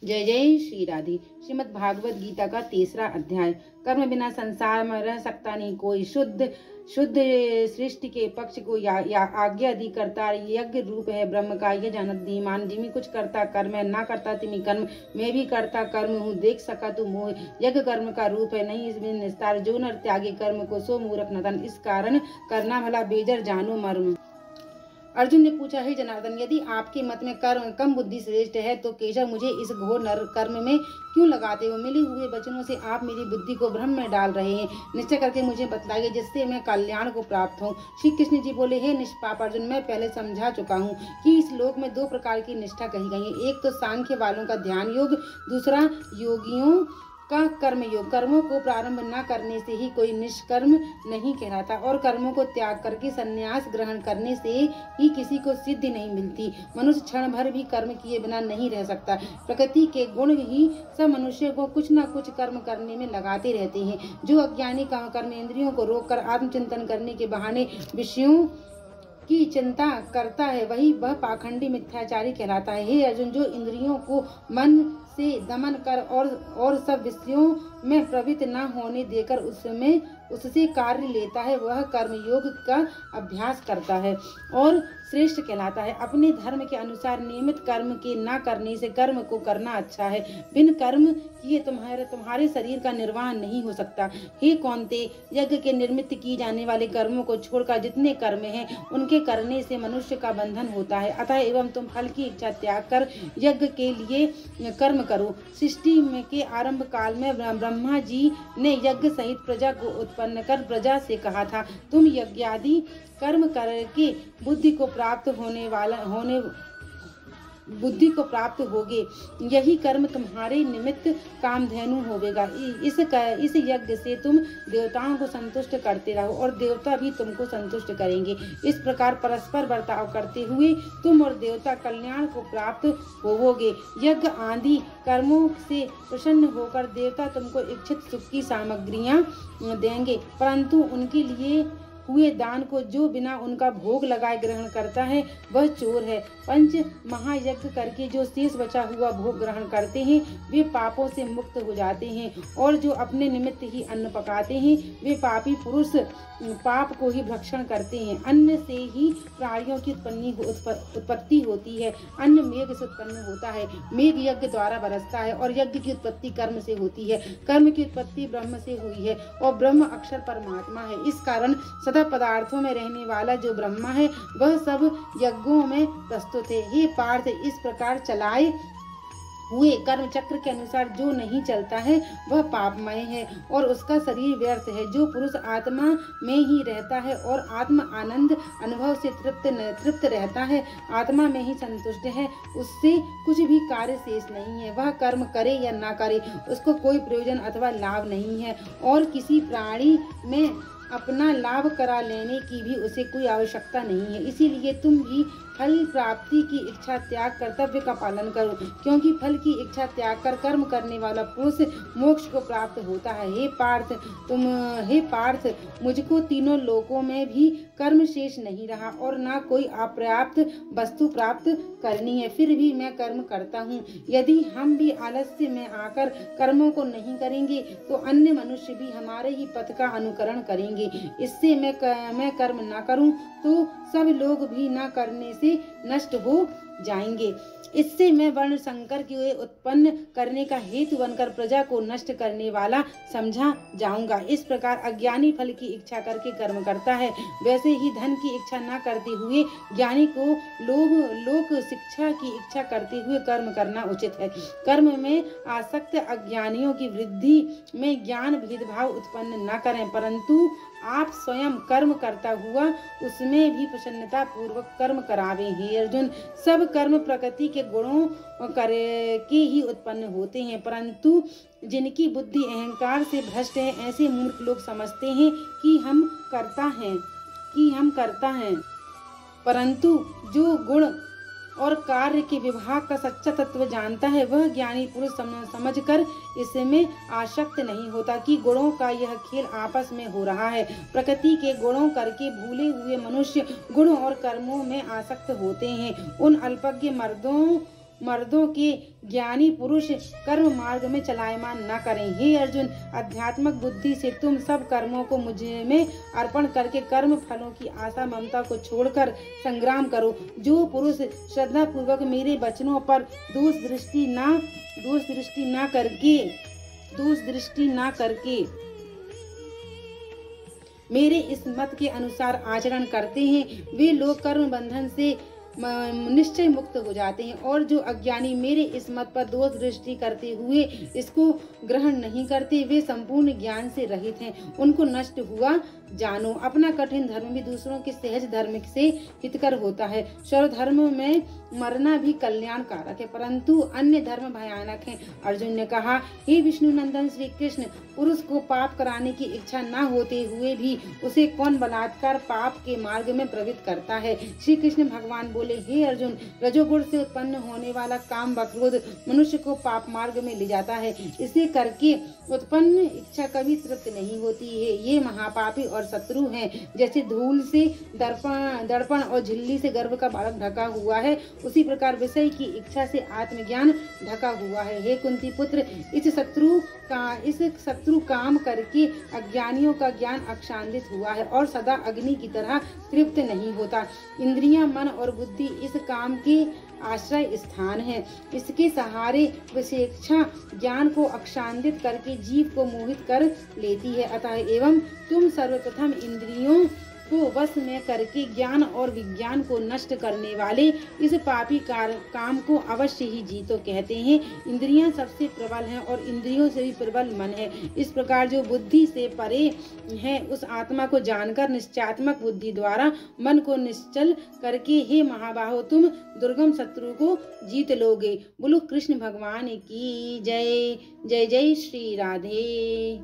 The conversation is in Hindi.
जय जय श्री राधे। श्रीमद् भागवत गीता का 3रा अध्याय। कर्म बिना संसार में रह सकता नहीं कोई। शुद्ध सृष्टि के पक्ष को या आज्ञा दी करता यज्ञ रूप है ब्रह्म का। यह जानत धीमान जिमी कुछ करता कर्म है, ना करता तिमी कर्म। मैं भी करता कर्म हूँ, देख सका तू मोह। यज्ञ कर्म का रूप है, नहीं इसमें निस्तार। जो नर त्यागे कर्म को सो मूर्ख नतन। इस कारण करना भला बेजर जानो मर्म। अर्जुन ने पूछा, हे जनार्दन, यदि आपके मत में कर्म कम बुद्धि श्रेष्ठ है तो केशव मुझे इस घोर नर कर्म में क्यों लगाते हो? मिले हुए वचनों से आप मेरी बुद्धि को भ्रम में डाल रहे हैं। निश्चय करके मुझे बतलाइए जिससे मैं कल्याण को प्राप्त हूँ। श्री कृष्ण जी बोले, हे निष्पाप अर्जुन, मैं पहले समझा चुका हूँ कि इस लोक में 2 प्रकार की निष्ठा कही गई है। एक तो सांख्य वालों का ध्यान योग, दूसरा योगियों का कर्म योग। कर्मों को प्रारंभ न करने से ही कोई निष्कर्म नहीं कहलाता और कर्मों को त्याग करके संन्यास ग्रहण करने से ही किसी को सिद्धि नहीं मिलती। मनुष्य क्षण भर भी कर्म किए बिना नहीं रह सकता। प्रकृति के गुण ही सब मनुष्य को कुछ न कुछ कर्म करने में लगाते रहते हैं। जो अज्ञानी कर्मेंद्रियों को रोककर आत्मचिंतन करने के बहाने विषयों की चिंता करता है, वह पाखंडी मिथ्याचारी कहलाता है। हे अर्जुन, जो इंद्रियों को मन से दमन कर और सब विषयों में प्रवृत्त न होने देकर उससे कार्य लेता है, वह कर्मयोग का अभ्यास करता है और श्रेष्ठ कहलाता है। अपने धर्म के अनुसार नियमित कर्म के न करने से कर्म को करना अच्छा है। बिन कर्म किए तुम्हारे शरीर का निर्वाह नहीं हो सकता। हे कौन्ते, यज्ञ के निर्मित किए जाने वाले कर्मों को छोड़कर जितने कर्म हैं उनके करने से मनुष्य का बंधन होता है। अतः एवं तुम फल की इच्छा त्याग कर यज्ञ के लिए कर्म करो। सृष्टि में के आरंभ काल में ब्रह्मा जी ने यज्ञ सहित प्रजा को उत्पन्न कर प्रजा से कहा था, तुम यज्ञादि कर्म करके बुद्धि को प्राप्त होगे। यही कर्म तुम्हारे निमित्त कामधेनु होवेगा। इस यज्ञ से तुम देवताओं को संतुष्ट करते रहो और देवता भी तुमको संतुष्ट करेंगे। इस प्रकार परस्पर बर्ताव करते हुए तुम और देवता कल्याण को प्राप्त होवोगे। यज्ञ आदि कर्मों से प्रसन्न होकर देवता तुमको इच्छित सुख की सामग्रियां देंगे, परंतु उनके लिए हुए दान को जो बिना उनका भोग लगाए ग्रहण करता है वह चोर है। 5 महायज्ञ करके जो शेष बचा हुआ भोग ग्रहण करते हैं वे पापों से मुक्त हो जाते हैं और जो अपने निमित्त ही अन्न पकाते हैं वे पापी पुरुष पाप को ही भक्षण करते हैं। अन्न से ही प्राणियों की उत्पत्ति होती है। अन्न मेघ से उत्पन्न होता है, मेघ यज्ञ द्वारा बरसता है और यज्ञ की उत्पत्ति कर्म से होती है। कर्म की उत्पत्ति ब्रह्म से हुई है और ब्रह्म अक्षर परमात्मा है। इस कारण सदा पदार्थों में रहने वाला जो ब्रह्मा है वह सब यज्ञों में प्रस्तुत है। हे पार्थ, इस प्रकार चलाए हुए कर्म चक्र के अनुसार जो नहीं चलता है वह पापमय है और उसका शरीर व्यर्थ है। जो पुरुष आत्मा में ही रहता है और आत्म आनंद अनुभव से तृप्त रहता है, आत्मा में ही संतुष्ट है, उससे कुछ भी कार्य शेष नहीं है। वह कर्म करे या ना करे उसको कोई प्रयोजन अथवा लाभ नहीं है और किसी प्राणी में अपना लाभ करा लेने की भी उसे कोई आवश्यकता नहीं है। इसीलिए तुम भी फल प्राप्ति की इच्छा त्याग कर्तव्य का पालन करो, क्योंकि फल की इच्छा त्याग कर कर्म करने वाला पुरुष मोक्ष को प्राप्त होता है। हे पार्थ, मुझको तीनों लोकों में भी कर्म शेष नहीं रहा और ना कोई अपर्याप्त वस्तु प्राप्त करनी है, फिर भी मैं कर्म करता हूँ। यदि हम भी आलस्य में आकर कर्मों को नहीं करेंगे तो अन्य मनुष्य भी हमारे ही पथ का अनुकरण करेंगे। इससे मैं कर्म ना करूँ तो सब लोग भी न करने से नष्ट हो जाएंगे। इससे मैं वर्ण संकर के उत्पन्न करने का हेतु बनकर प्रजा को नष्ट करने वाला समझा जाऊंगा। इस प्रकार अज्ञानी फल की इच्छा करके कर्म करता है, वैसे ही धन की इच्छा न करते हुए ज्ञानी को लोक शिक्षा की इच्छा करते हुए कर्म करना उचित है। कर्म में आसक्त अज्ञानियों की वृद्धि में ज्ञान भेदभाव उत्पन्न न करें, परंतु आप स्वयं कर्म करता हुआ उसमें भी प्रसन्नता पूर्वक कर्म करावें। हे अर्जुन, सब कर्म प्रकृति के गुणों करके ही उत्पन्न होते हैं, परंतु जिनकी बुद्धि अहंकार से भ्रष्ट है ऐसे मूर्ख लोग समझते हैं कि हम करता हैं, परंतु जो गुण और कार्य के विभाग का सच्चा तत्व जानता है वह ज्ञानी पुरुष समझकर इसमें आसक्त नहीं होता कि गुणों का यह खेल आपस में हो रहा है। प्रकृति के गुणों करके भूले हुए मनुष्य गुणों और कर्मों में आसक्त होते हैं। उन अल्पज्ञ मर्दों मर्दों के ज्ञानी पुरुष कर्म मार्ग में चलायमान न करें। हे अर्जुन, अध्यात्मक बुद्धि से तुम सब कर्मों को मुझ में अर्पण करके कर्म फलों की आशा ममता को छोड़कर संग्राम करो। जो पुरुष श्रद्धा पूर्वक मेरे वचनों पर दोष दृष्टि न करके मेरे इस मत के अनुसार आचरण करते हैं, वे लोग कर्म बंधन से निश्चय मुक्त हो जाते हैं। और जो अज्ञानी मेरे इस मत पर दोष दृष्टि करते हुए इसको ग्रहण नहीं करते, वे संपूर्ण ज्ञान से रहित हैं। उनको नष्ट हुआ जानो। अपना कठिन धर्म भी दूसरों के सहज धर्म से हितकर होता है। सर्वधर्म में मरना भी कल्याण कारक है, परंतु अन्य धर्म भयानक हैं। अर्जुन ने कहा, हे विष्णु नंदन श्री कृष्ण, पुरुष को पाप कराने की इच्छा न होते हुए भी उसे कौन बलात्कार पाप के मार्ग में प्रवृत्त करता है। श्री कृष्ण भगवान बोले, हे अर्जुन, रजोगुण से उत्पन्न होने वाला काम व क्रोध मनुष्य को पाप मार्ग में ले जाता है। इसे करके उत्पन्न इच्छा कभी तृप्त नहीं होती है। ये महापापी और शत्रु हैं। जैसे धूल से दर्पण और झिल्ली से गर्भ का बालक ढका हुआ है, उसी प्रकार विषय की इच्छा से आत्मज्ञान ढका हुआ है। हे कुंती पुत्र, इस शत्रु काम करके अज्ञानियों का ज्ञान अक्षांधित हुआ है और सदा अग्नि की तरह तृप्त नहीं होता। इंद्रियां, मन और बुद्धि इस काम के आश्रय स्थान है। इसके सहारे विशेषा ज्ञान को अक्षांधित करके जीव को मोहित कर लेती है। अतः एवं तुम सर्वप्रथम इंद्रियों को वश में करके ज्ञान और विज्ञान को नष्ट करने वाले इस पापी काम को अवश्य ही जीतो कहते हैं। इंद्रियां सबसे प्रबल हैं और इंद्रियों से भी प्रबल मन है। इस प्रकार जो बुद्धि से परे है, उस आत्मा को जानकर निश्चयात्मक बुद्धि द्वारा मन को निश्चल करके, हे महाबाहो, तुम दुर्गम शत्रु को जीत लोगे। बोलो कृष्ण भगवान की जय। जय जय श्री राधे।